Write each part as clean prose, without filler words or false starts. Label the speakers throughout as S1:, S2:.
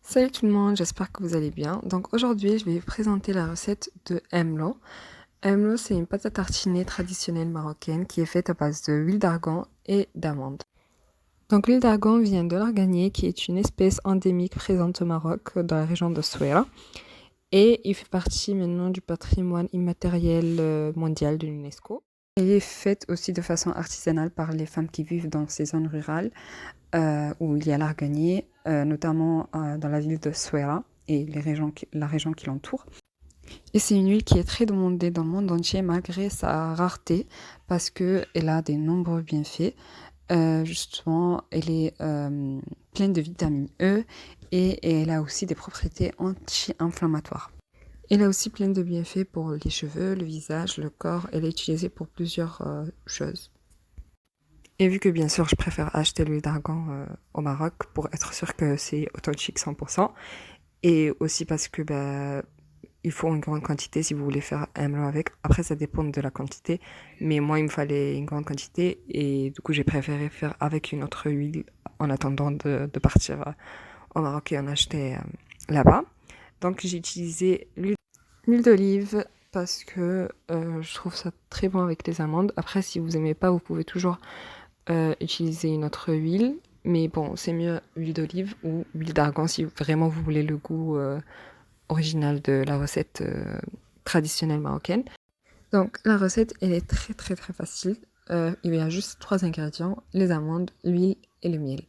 S1: Salut tout le monde, j'espère que vous allez bien. Donc aujourd'hui, je vais vous présenter la recette de emlo. Emlo, c'est une pâte à tartiner traditionnelle marocaine qui est faite à base de huile d'argan et d'amandes. Donc l'huile d'argan vient de l'arganier qui est une espèce endémique présente au Maroc dans la région de Souera et il fait partie maintenant du patrimoine immatériel mondial de l'UNESCO. Elle est faite aussi de façon artisanale par les femmes qui vivent dans ces zones rurales où il y a l'arganier, notamment dans la ville de Souera et la région qui l'entoure. Et c'est une huile qui est très demandée dans le monde entier malgré sa rareté parce qu'elle a de nombreux bienfaits. Justement, elle est pleine de vitamine E et elle a aussi des propriétés anti-inflammatoires. Elle est aussi pleine de bienfaits pour les cheveux, le visage, le corps. Elle est utilisée pour plusieurs choses. Et vu que bien sûr je préfère acheter l'huile d'argan au Maroc pour être sûr que c'est authentique 100%, et aussi parce que il faut une grande quantité si vous voulez faire un melon avec. Après ça dépend de la quantité, mais moi il me fallait une grande quantité et du coup j'ai préféré faire avec une autre huile en attendant de partir au Maroc et en acheter là-bas. Donc j'ai utilisé l'huile d'olive parce que je trouve ça très bon avec les amandes. Après si vous aimez pas, vous pouvez toujours utiliser une autre huile. Mais bon, c'est mieux huile d'olive ou huile d'argan si vraiment vous voulez le goût original de la recette traditionnelle marocaine. Donc la recette, elle est très très très facile. Il y a juste trois ingrédients, les amandes, l'huile et le miel.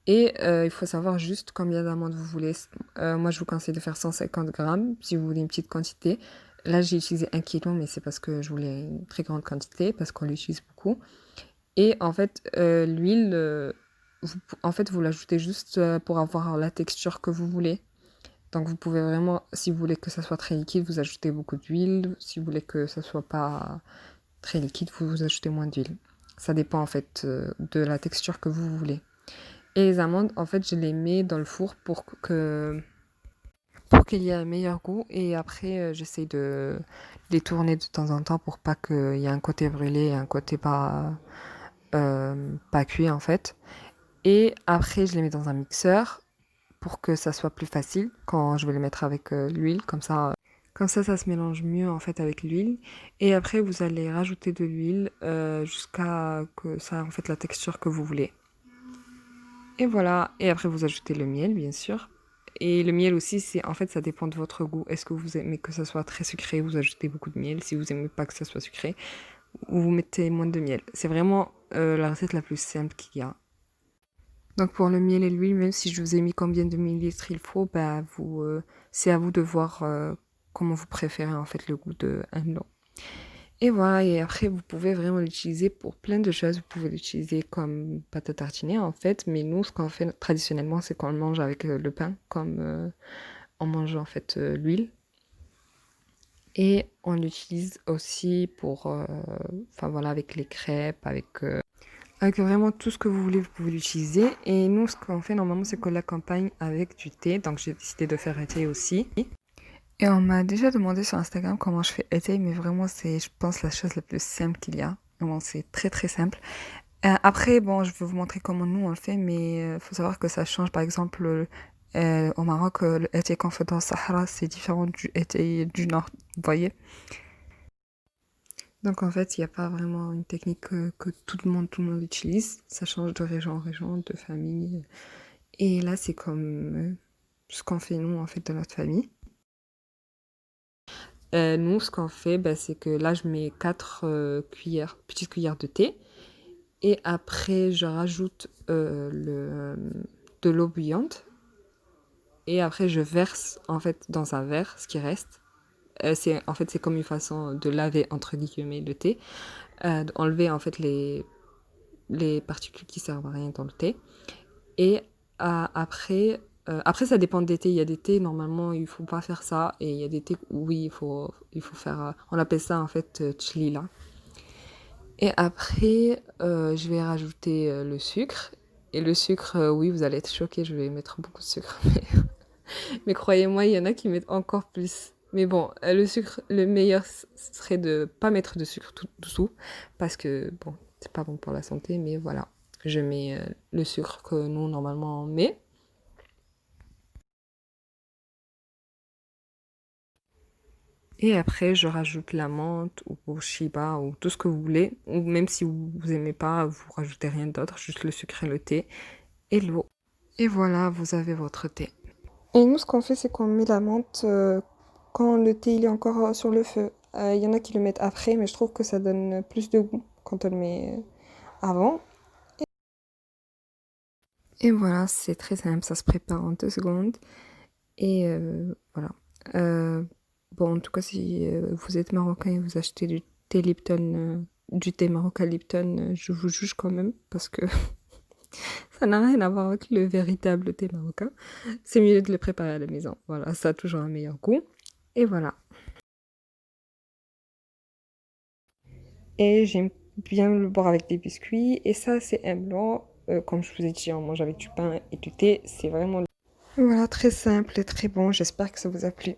S1: Et il faut savoir juste combien d'amandes vous voulez. Moi, je vous conseille de faire 150 grammes si vous voulez une petite quantité. Là, j'ai utilisé 1 kilo, mais c'est parce que je voulais une très grande quantité, parce qu'on l'utilise beaucoup. Et en fait, l'huile, vous l'ajoutez juste pour avoir la texture que vous voulez. Donc vous pouvez vraiment, si vous voulez que ça soit très liquide, vous ajoutez beaucoup d'huile. Si vous voulez que ça soit pas très liquide, vous ajoutez moins d'huile. Ça dépend en fait de la texture que vous voulez. Et les amandes, en fait, je les mets dans le four pour qu'il y ait un meilleur goût. Et après, j'essaye de les tourner de temps en temps pour pas qu'il y ait un côté brûlé et un côté pas cuit en fait. Et après, je les mets dans un mixeur pour que ça soit plus facile quand je vais les mettre avec l'huile. Comme ça, ça se mélange mieux en fait avec l'huile. Et après, vous allez rajouter de l'huile jusqu'à que ça ait en fait la texture que vous voulez. Et voilà. Et après, vous ajoutez le miel, bien sûr. Et le miel aussi, c'est en fait, ça dépend de votre goût. Est-ce que vous aimez que ça soit très sucré, vous ajoutez beaucoup de miel. Si vous aimez pas que ça soit sucré, vous mettez moins de miel. C'est vraiment la recette la plus simple qu'il y a. Donc pour le miel et l'huile, même si je vous ai mis combien de millilitres il faut, c'est à vous de voir comment vous préférez en fait le goût de un blanc. Et voilà, et après vous pouvez vraiment l'utiliser pour plein de choses. Vous pouvez l'utiliser comme pâte à tartiner en fait, mais nous ce qu'on fait traditionnellement c'est qu'on le mange avec le pain, comme on mange en fait l'huile. Et on l'utilise aussi pour, enfin voilà, avec les crêpes, avec vraiment tout ce que vous voulez, vous pouvez l'utiliser. Et nous, ce qu'on fait normalement, c'est qu'on l'accompagne avec du thé. Donc j'ai décidé de faire un thé aussi. Et on m'a déjà demandé sur Instagram comment je fais un thé, mais vraiment, c'est, je pense, la chose la plus simple qu'il y a. Vraiment, c'est très très simple. Après, bon, je vais vous montrer comment nous on le fait, mais il faut savoir que ça change. Par exemple, au Maroc, le thé qu'on fait dans le Sahara, c'est différent du thé du Nord, vous voyez. Donc en fait, il n'y a pas vraiment une technique que tout le monde utilise. Ça change de région en région, de famille. Et là, c'est comme ce qu'on fait nous en fait dans notre famille. Nous, ce qu'on fait, c'est que là, je mets 4 petites cuillères de thé. Et après, je rajoute de l'eau bouillante. Et après, je verse en fait dans un verre ce qui reste. C'est comme une façon de laver entre guillemets le thé, d'enlever en fait les particules qui servent à rien dans le thé. Et après, ça dépend des thés. Il y a des thés, normalement, il faut pas faire ça. Et il y a des thés, oui, il faut faire. On appelle ça en fait tchlila. Et après, je vais rajouter le sucre. Et le sucre, oui, vous allez être choqués, je vais mettre beaucoup de sucre. Mais croyez-moi, il y en a qui mettent encore plus. Mais bon, le sucre, le meilleur serait de pas mettre de sucre tout dessous. Parce que, bon, c'est pas bon pour la santé. Mais voilà, je mets le sucre que nous, normalement, on met. Et après, je rajoute la menthe ou shiba ou tout ce que vous voulez. Ou même si vous aimez pas, vous rajoutez rien d'autre, juste le sucre et le thé et l'eau. Et voilà, vous avez votre thé. Et nous, ce qu'on fait, c'est qu'on met la menthe quand le thé il est encore sur le feu. Il y en a qui le mettent après, mais je trouve que ça donne plus de goût quand on le met avant. Et voilà, c'est très simple, ça se prépare en 2 secondes. Et voilà. Euh, bon, en tout cas, si vous êtes marocain et vous achetez du thé Lipton, du thé marocain Lipton, je vous juge quand même parce que ça n'a rien à voir avec le véritable thé marocain. C'est mieux de le préparer à la maison. Voilà, ça a toujours un meilleur goût. Et voilà. Et j'aime bien le boire avec des biscuits. Et ça, c'est un blanc. Comme je vous ai dit, on mange avec du pain et du thé. C'est vraiment... Voilà, très simple et très bon. J'espère que ça vous a plu.